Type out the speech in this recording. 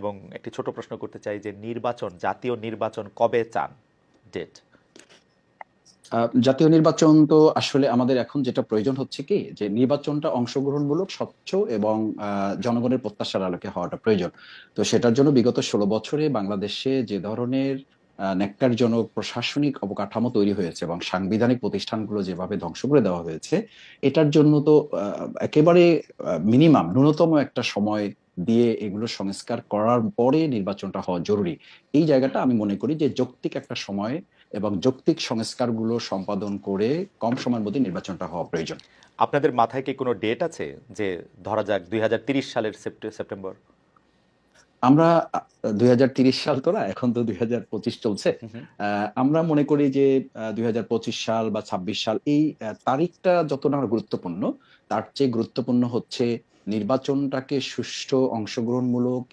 এবং একটি ছোট প্রশ্ন করতে চাই যে জাতীয় নির্বাচন কবে চান? ডেট। জাতীয় নির্বাচন তো আসলে আমাদের এখন যেটা প্রয়োজন হচ্ছে কি, যে নির্বাচনটা অংশগ্রহণমূলক, স্বচ্ছ এবং জনগণের প্রত্যাশার আলোকে হওয়াটা প্রয়োজন। তো সেটার জন্য বিগত 16 বছরে বাংলাদেশে যে ধরনের ন্যক্কারজনক প্রশাসনিক অবকাঠামো তৈরি হয়েছে এবং সাংবিধানিক প্রতিষ্ঠানগুলো যেভাবে ধ্বংস করে দেওয়া হয়েছে, এটার জন্য তো একেবারে মিনিমাম ন্যূনতম একটা সময় দিয়ে এগুলো সংস্কার করার পরে নির্বাচনটা হওয়া জরুরি। এই জায়গাটা আমি মনে করি যে যৌক্তিক একটা সময় এবং যৌক্তিক সংস্কারগুলো সম্পাদন করে কম সময়ের মধ্যে নির্বাচনটা হওয়া প্রয়োজন। আপনাদের মাথায় কি কোনো ডেট আছে, যে ধরা যাক 2030 সালের সেপ্টেম্বর? আমরা 2030 সাল তো না, এখন তো 2025 চলছে। হুম হুম। আমরা মনে করি যে 2025 সাল বা 26 সাল এই তারিখটা যত না গুরুত্বপূর্ণ, তার চেয়ে গুরুত্বপূর্ণ হচ্ছে নির্বাচনটাকে সুষ্ঠু, অংশগ্রহণমূলক